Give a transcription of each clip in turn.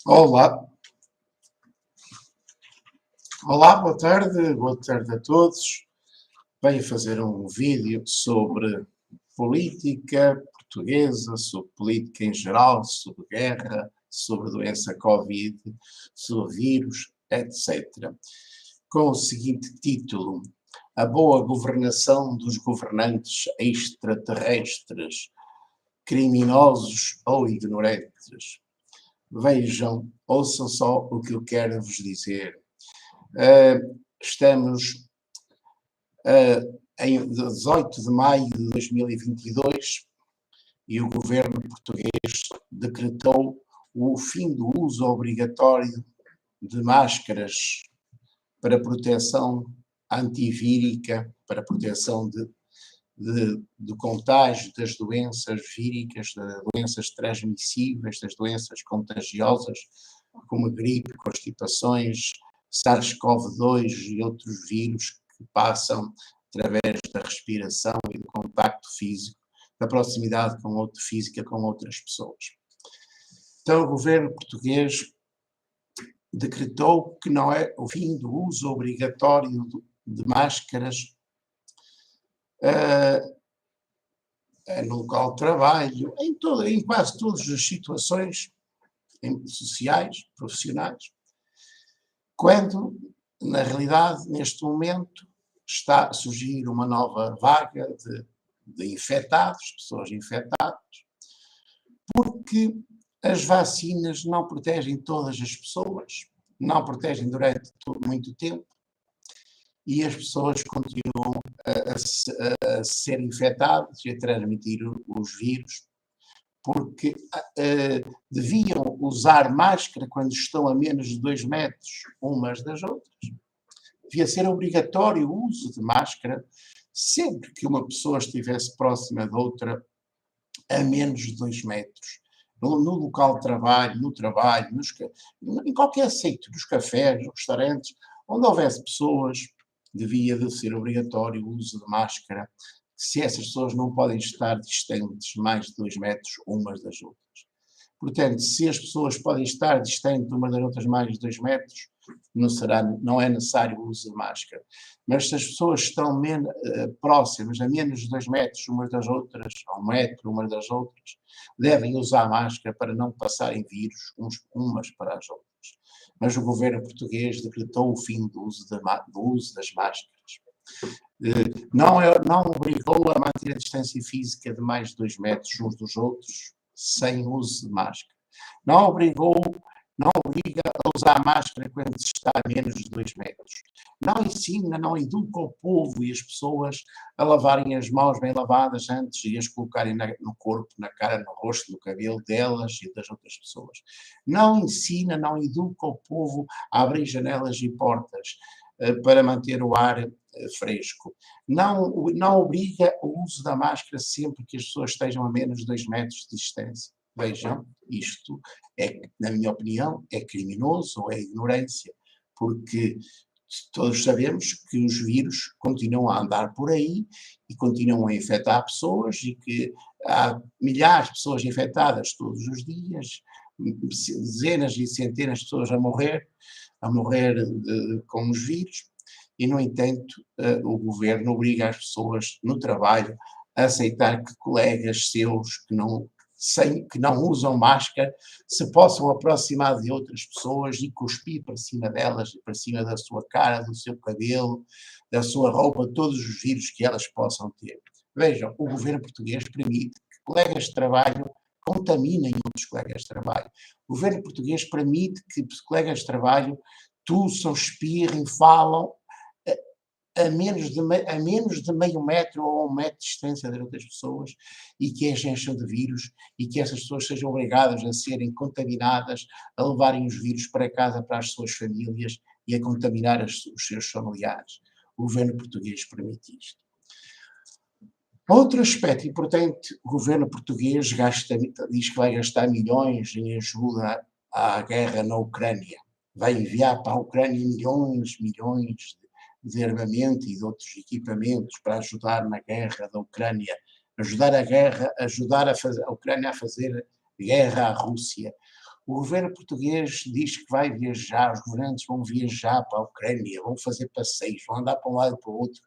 Olá, olá, boa tarde a todos. Venho fazer um vídeo sobre política portuguesa, sobre política em geral, sobre guerra, sobre doença Covid, sobre vírus, etc. Com o seguinte título: A boa governação dos governantes extraterrestres, criminosos ou ignorantes. Vejam, ouçam só o que eu quero vos dizer. Estamos em 18 de maio de 2022 e o governo português decretou o fim do uso obrigatório de máscaras para proteção antivírica, para proteção do contágio das doenças víricas, das doenças transmissíveis, das doenças contagiosas, como a gripe, constipações, SARS-CoV-2 e outros vírus que passam através da respiração e do contacto físico, da proximidade física com outras pessoas. Então, o governo português decretou que não é o fim do uso obrigatório de máscaras no local de trabalho, em quase todas as situações sociais, profissionais, quando, na realidade, neste momento, está a surgir uma nova vaga de infectados, pessoas infectadas, porque as vacinas não protegem todas as pessoas, não protegem durante muito tempo, e as pessoas continuam a ser infectadas e a transmitir os vírus, porque deviam usar máscara quando estão a menos de 2 metros umas das outras. Devia ser obrigatório o uso de máscara sempre que uma pessoa estivesse próxima de outra a menos de 2 metros. No local de trabalho, no trabalho, em qualquer sítio, nos cafés, nos restaurantes, onde houvesse pessoas, devia de ser obrigatório o uso de máscara, se essas pessoas não podem estar distantes mais de 2 metros umas das outras. Portanto, se as pessoas podem estar distantes umas das outras mais de 2 metros, não é necessário o uso de máscara. Mas se as pessoas estão próximas, a menos de 2 metros umas das outras, a 1 metro umas das outras, devem usar máscara para não passarem vírus umas para as outras. Mas o governo português decretou o fim do uso das máscaras. Não obrigou a manter a distância física de mais de 2 metros uns dos outros, sem uso de máscara. Não obriga a usar máscara quando se está a menos de 2 metros. Não ensina, não educa o povo e as pessoas a lavarem as mãos bem lavadas antes e as colocarem no corpo, na cara, no rosto, no cabelo delas e das outras pessoas. Não ensina, não educa o povo a abrir janelas e portas para manter o ar fresco. Não obriga o uso da máscara sempre que as pessoas estejam a menos de 2 metros de distância. Vejam, isto na minha opinião, é criminoso ou é ignorância, porque todos sabemos que os vírus continuam a andar por aí e continuam a infectar pessoas e que há milhares de pessoas infectadas todos os dias, dezenas e centenas de pessoas a morrer com os vírus, e, no entanto, o governo obriga as pessoas no trabalho a aceitar que colegas seus que não usam máscara se possam aproximar de outras pessoas e cuspir para cima delas, para cima da sua cara, do seu cabelo, da sua roupa, todos os vírus que elas possam ter. Vejam, o governo português permite que colegas de trabalho contaminem outros colegas de trabalho. O governo português permite que colegas de trabalho tossam, espirrem, falam a menos de meio metro ou 1 metro de distância das outras pessoas e que as encham de vírus e que essas pessoas sejam obrigadas a serem contaminadas, a levarem os vírus para casa, para as suas famílias e a contaminar os seus familiares. O governo português permite isto. Outro aspecto importante, o governo português diz que vai gastar milhões em ajuda à guerra na Ucrânia. Vai enviar para a Ucrânia milhões de armamento e de outros equipamentos para ajudar na guerra da Ucrânia, ajudar a Ucrânia a fazer guerra à Rússia. O governo português diz que vai viajar, os governantes vão viajar para a Ucrânia, vão fazer passeios, vão andar para um lado e para o outro,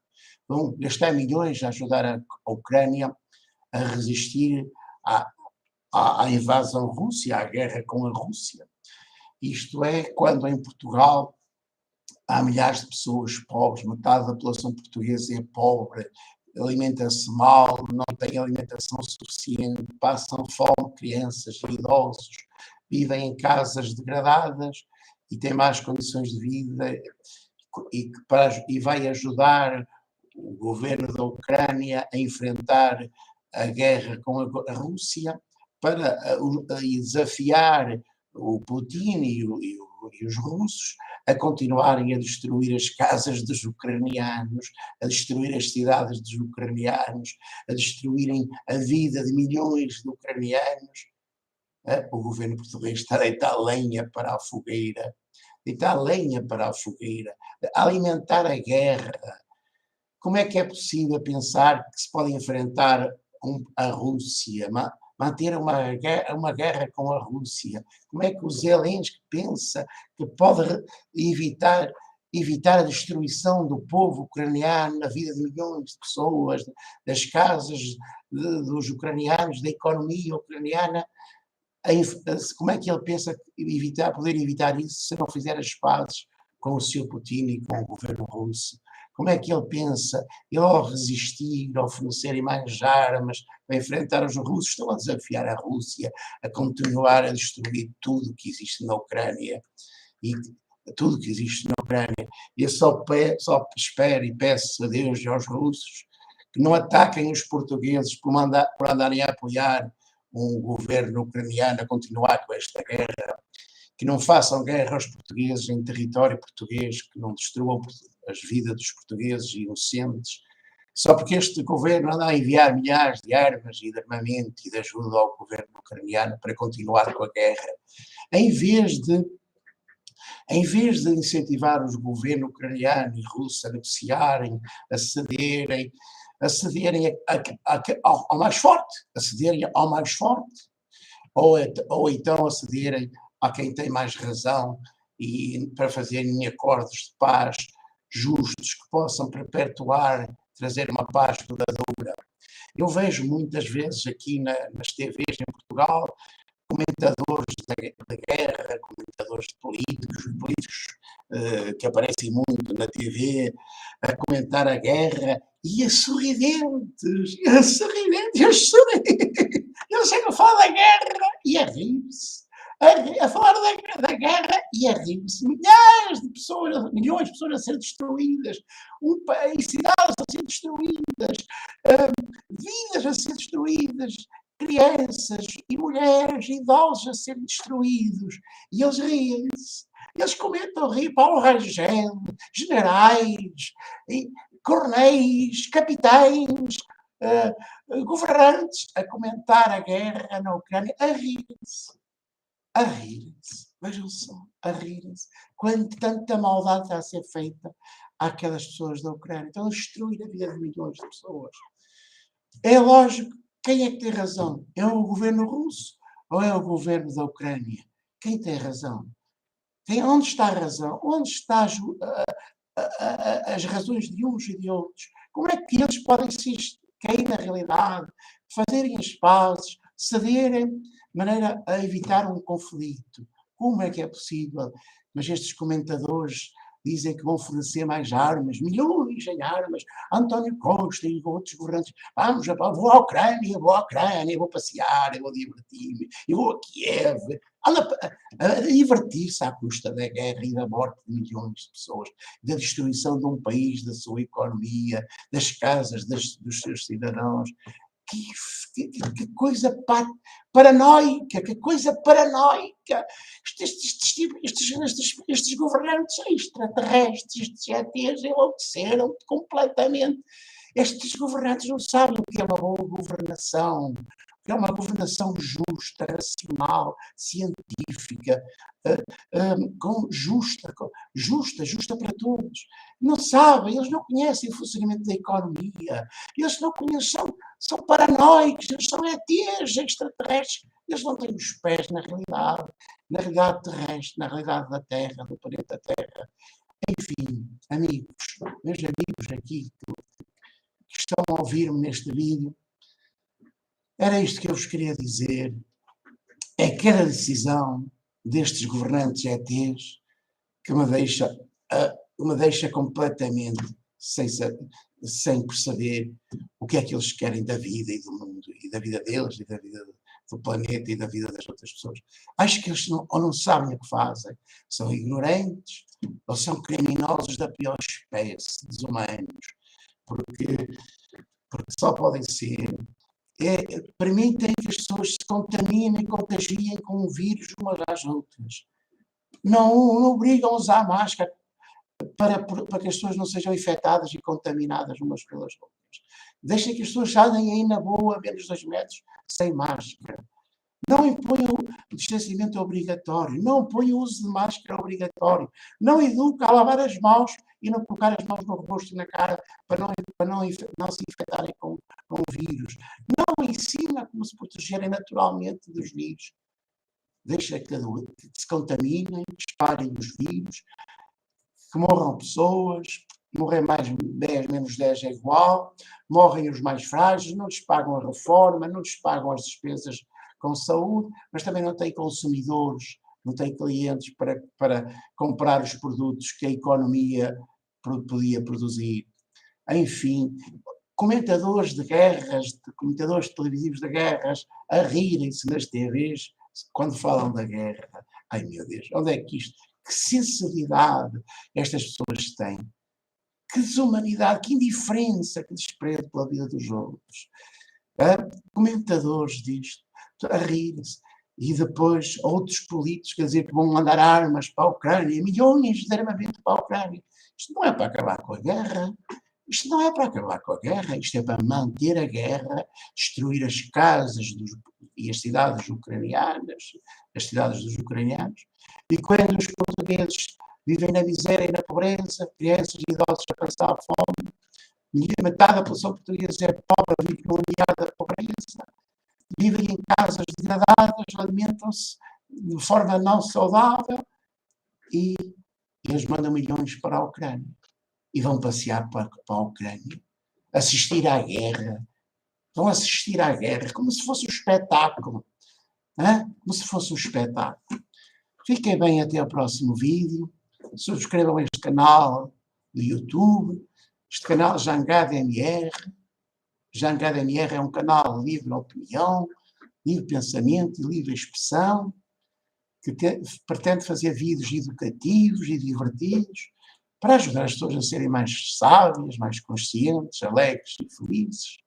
vão gastar milhões a ajudar a Ucrânia a resistir à invasão russa, à guerra com a Rússia. Isto é, quando em Portugal há milhares de pessoas pobres, metade da população portuguesa é pobre, alimenta-se mal, não tem alimentação suficiente, passam fome, crianças e idosos, vivem em casas degradadas e têm más condições de vida, e vai ajudar o governo da Ucrânia a enfrentar a guerra com a Rússia para desafiar o Putin e os russos a continuarem a destruir as casas dos ucranianos, a destruir as cidades dos ucranianos, a destruírem a vida de milhões de ucranianos. O governo português está a deitar lenha para a fogueira, a alimentar a guerra. Como é que é possível pensar que se pode enfrentar a Rússia, manter uma guerra com a Rússia? Como é que o Zelensky pensa que pode evitar a destruição do povo ucraniano, a vida de milhões de pessoas, das casas dos ucranianos, da economia ucraniana? Como é que ele pensa poder evitar isso se não fizer as pazes com o Sr. Putin e com o governo russo? Como é que ele pensa, ao resistir, ao fornecerem mais armas para enfrentar os russos, estão a desafiar a Rússia a continuar a destruir tudo que existe na Ucrânia? E tudo que existe na Ucrânia. Eu só espero e peço a Deus e aos russos que não ataquem os portugueses por andarem a apoiar um governo ucraniano a continuar com esta guerra, que não façam guerra aos portugueses em território português, que não destruam as vidas dos portugueses inocentes, só porque este governo anda a enviar milhares de armas e de armamento e de ajuda ao governo ucraniano para continuar com a guerra. Em vez de incentivar os governos ucraniano e russo a negociarem, a cederem ao mais forte, ou então a cederem a quem tem mais razão e para fazerem acordos de paz justos que possam perpetuar, trazer uma paz duradoura. Eu vejo muitas vezes aqui nas TVs em Portugal comentadores da guerra, comentadores políticos que aparecem muito na TV a comentar a guerra e a sorridentes, eles chegam a falar da guerra e a rir-se, a falar da guerra e a rir-se, milhões de pessoas a ser destruídas, um país, cidades a ser destruídas, vidas a ser destruídas, crianças e mulheres, idosos a serem destruídos, e eles riem-se. Eles comentam rir Paulo Rangel, generais, coronéis, capitães, governantes a comentar a guerra na Ucrânia, a rirem-se. Vejam só, a rirem-se. Quando tanta maldade está a ser feita àquelas pessoas da Ucrânia, estão a destruir a vida de milhões de pessoas. É lógico. Quem é que tem razão? É o governo russo ou é o governo da Ucrânia? Quem tem razão? Onde está a razão? Onde estão as razões de uns e de outros? Como é que eles podem cair na realidade, fazerem as pazes, cederem de maneira a evitar um conflito? Como é que é possível? Mas estes comentadores dizem que vão fornecer mais armas, milhões em armas. António Costa e outros governantes, vou à Ucrânia, vou passear, eu vou divertir-me, eu vou a Kiev. Anda a divertir-se à custa da guerra e da morte de milhões de pessoas, da destruição de um país, da sua economia, das casas dos seus cidadãos. Que coisa paranoica, Estes governantes extraterrestres, estes ETs enlouqueceram completamente. Estes governantes não sabem o que é uma boa governação, o que é uma governação justa, racional, científica, justa para todos. Não sabem, eles não conhecem o funcionamento da economia, eles não conhecem, são paranoicos, eles são ETs extraterrestres Eles não têm os pés na realidade terrestre, na realidade da Terra, do planeta Terra. Enfim, amigos, meus amigos aqui que estão a ouvir-me neste vídeo, era isto que eu vos queria dizer. É cada decisão destes governantes ETs que me deixa completamente sem perceber o que é que eles querem da vida e do mundo, e da vida deles, e da vida do planeta e da vida das outras pessoas. Acho que eles ou não sabem o que fazem, são ignorantes, ou são criminosos da pior espécie, desumanos, porque só podem ser. Permitem que as pessoas se contaminem e contagiem com o vírus umas às outras. Não obrigam a usar máscara para que as pessoas não sejam infectadas e contaminadas umas pelas outras. Deixem que as pessoas saiam aí na boa, a menos 2 metros, sem máscara. Não imponham o distanciamento obrigatório. Não ponham o uso de máscara obrigatório. Não eduquem a lavar as mãos e não colocar as mãos no rosto e na cara para não se infectarem com o vírus. Não ensina como se protegerem naturalmente dos vírus. Deixa que se contaminem, espalhem os vírus, que morram pessoas, morrer mais 10, menos 10 é igual, morrem os mais frágeis, não lhes pagam a reforma, não lhes pagam as despesas com saúde, mas também não têm consumidores, não têm clientes para comprar os produtos que a economia podia produzir. Enfim, comentadores de guerras, comentadores televisivos de guerras, a rirem-se nas TVs quando falam da guerra. Ai meu Deus, onde é que isto? Que sensibilidade estas pessoas têm. Que desumanidade, que indiferença, que desprezo pela vida dos outros. Comentadores disto, a rirem-se. E depois outros políticos, quer dizer, que vão mandar armas para a Ucrânia, milhões de armamento para a Ucrânia. Isto não é para acabar com a guerra. Isto não é para acabar com a guerra, isto é para manter a guerra, destruir as casas e as cidades ucranianas, as cidades dos ucranianos. E quando os portugueses vivem na miséria e na pobreza, crianças e idosos a passar fome, metade da população portuguesa é pobre, vive rodeada de pobreza, vivem em casas degradadas, alimentam-se de forma não saudável e eles mandam milhões para a Ucrânia. E vão passear para a Ucrânia, assistir à guerra. Vão assistir à guerra como se fosse um espetáculo. Como se fosse um espetáculo. Fiquem bem até ao próximo vídeo. Subscrevam este canal do YouTube. Este canal Jangada MR. Jangada MR é um canal de livre opinião, livre pensamento e livre expressão, que pretende fazer vídeos educativos e divertidos, para ajudar as pessoas a serem mais sábias, mais conscientes, alegres e felizes,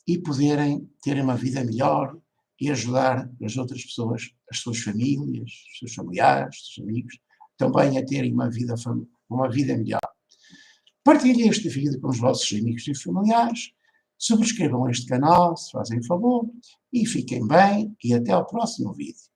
e poderem ter uma vida melhor e ajudar as outras pessoas, as suas famílias, os seus familiares, os seus amigos, também a terem uma vida melhor. Partilhem este vídeo com os vossos amigos e familiares, subscrevam este canal, se fazem favor, e fiquem bem, e até ao próximo vídeo.